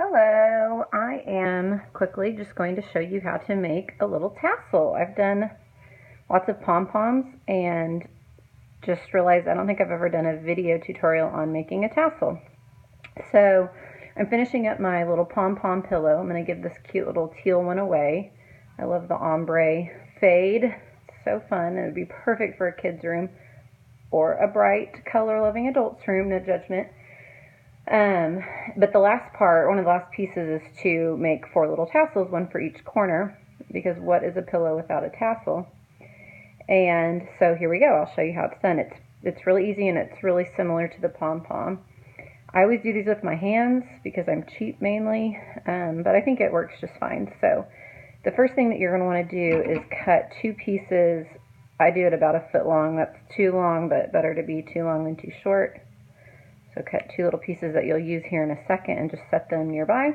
Hello, I am quickly just going to show you how to make a little tassel. I've done lots of pom-poms and just realized I don't think I've ever done a video tutorial on making a tassel. So I'm finishing up my little pom-pom pillow. I'm going to give this cute little teal one away. I love the ombre fade. It's so fun. It would be perfect for a kid's room or a bright color-loving adult's room, no judgment. But the last part, one of the last pieces, is to make 4 little tassels, one for each corner, because what is a pillow without a tassel? And so here we go. I'll show you how it's done. It's really easy, and it's really similar to the pom-pom. I always do these with my hands because I'm cheap mainly, but I think it works just fine. So the first thing that you're going to want to do is cut 2 pieces. I do it about 1 foot long. That's too long, but better to be too long than too short. So cut 2 little pieces that you'll use here in a second and just set them nearby.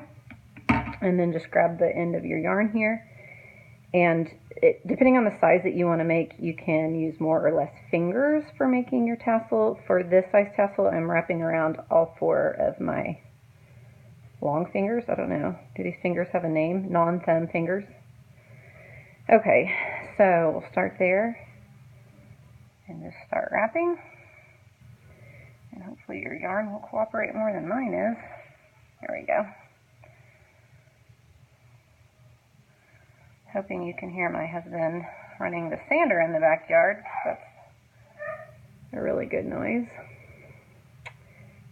And then just grab the end of your yarn here. And depending on the size that you want to make, you can use more or less fingers for making your tassel. For this size tassel, I'm wrapping around all 4 of my long fingers. I don't know. Do these fingers have a name? Non-thumb fingers. Okay, so we'll start there and just start wrapping. And hopefully your yarn will cooperate more than mine is. There we go. Hoping you can hear my husband running the sander in the backyard. That's a really good noise.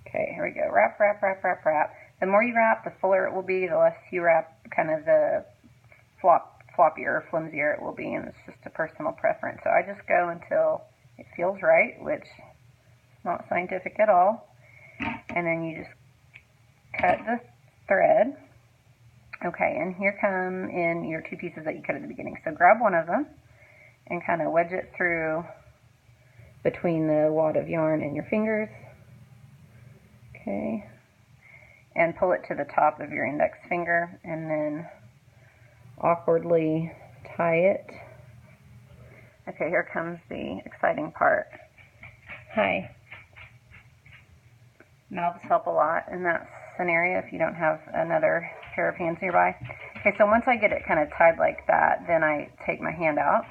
Okay, here we go. Wrap, wrap, wrap, wrap, wrap. The more you wrap, the fuller it will be. The less you wrap, kind of the floppier, flimsier it will be, and it's just a personal preference. So I just go until it feels right, which not scientific at all. And then you just cut the thread. Okay, and here come in your 2 pieces that you cut at the beginning. So grab one of them and kind of wedge it through between the wad of yarn and your fingers. Okay, and pull it to the top of your index finger and then awkwardly tie it. Okay, here comes the exciting part. Hi. Mouths help a lot in that scenario if you don't have another pair of hands nearby. Okay, so once I get it kind of tied like that, then I take my hand out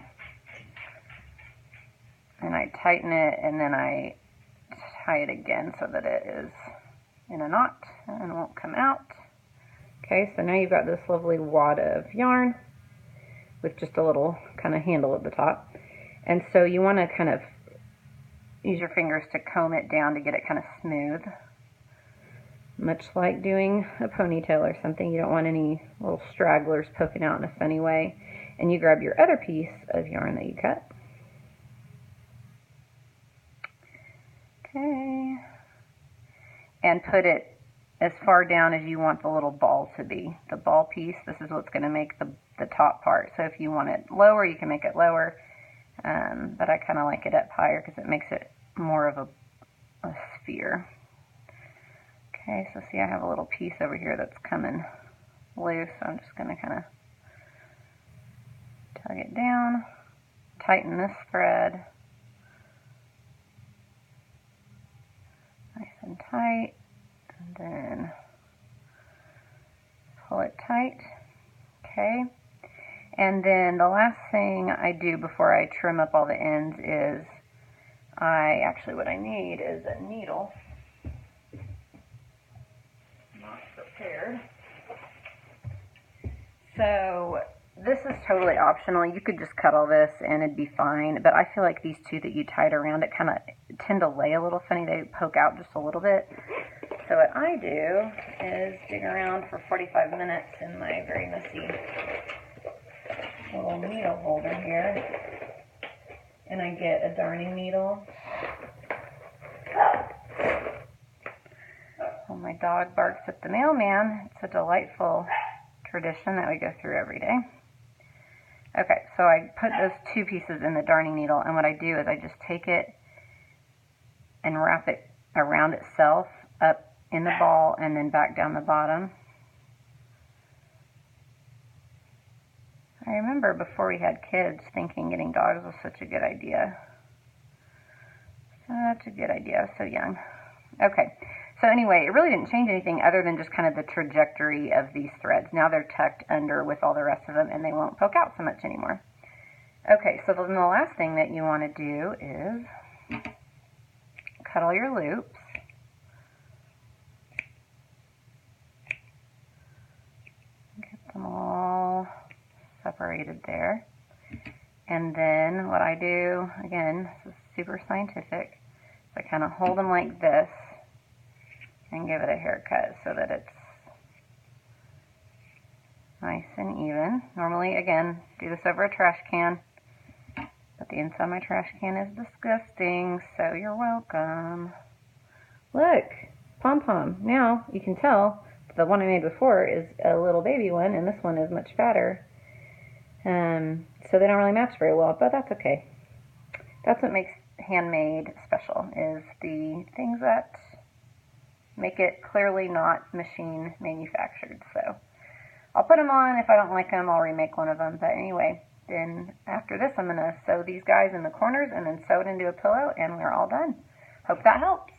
and I tighten it, and then I tie it again so that it is in a knot and won't come out. Okay, so now you've got this lovely wad of yarn with just a little kind of handle at the top. And so you want to kind of use your fingers to comb it down to get it kind of smooth. Much like doing a ponytail or something, you don't want any little stragglers poking out in a funny way. And you grab your other piece of yarn that you cut. Okay. And put it as far down as you want the little ball to be. The ball piece, this is what's going to make the top part. So if you want it lower, you can make it lower. But I kind of like it up higher because it makes it more of a sphere. Okay, so see I have a little piece over here that's coming loose, so I'm just going to kind of tug it down, tighten this thread, nice and tight, and then pull it tight. Okay, and then the last thing I do before I trim up all the ends is what I need is a needle. Not prepared. So this is totally optional. You could just cut all this and it'd be fine, but I feel like these 2 that you tied around it kind of tend to lay a little funny. They poke out just a little bit. So what I do is dig around for 45 minutes in my very messy little needle holder here, and I get a darning needle. Well, my dog barks at the mailman. It's a delightful tradition that we go through every day. Okay, so I put those 2 pieces in the darning needle, and what I do is I just take it and wrap it around itself up in the ball and then back down the bottom. I remember before we had kids thinking getting dogs was such a good idea. Such a good idea. I was so young. Okay, So anyway, it really didn't change anything other than just kind of the trajectory of these threads. Now they're tucked under with all the rest of them and they won't poke out so much anymore. Okay, so then the last thing that you want to do is cut all your loops. Get them all separated there. And then what I do, again, this is super scientific, is I kind of hold them like this and give it a haircut so that it's nice and even. Normally, again, do this over a trash can, but the inside of my trash can is disgusting, so you're welcome. Look, pom-pom. Now you can tell the one I made before is a little baby one, and this one is much fatter. So they don't really match very well, but that's okay. That's what makes handmade special, is the things that make it clearly not machine manufactured. So I'll put them on. If I don't like them, I'll remake one of them. But anyway, then after this, I'm going to sew these guys in the corners and then sew it into a pillow, and we're all done. Hope that helps.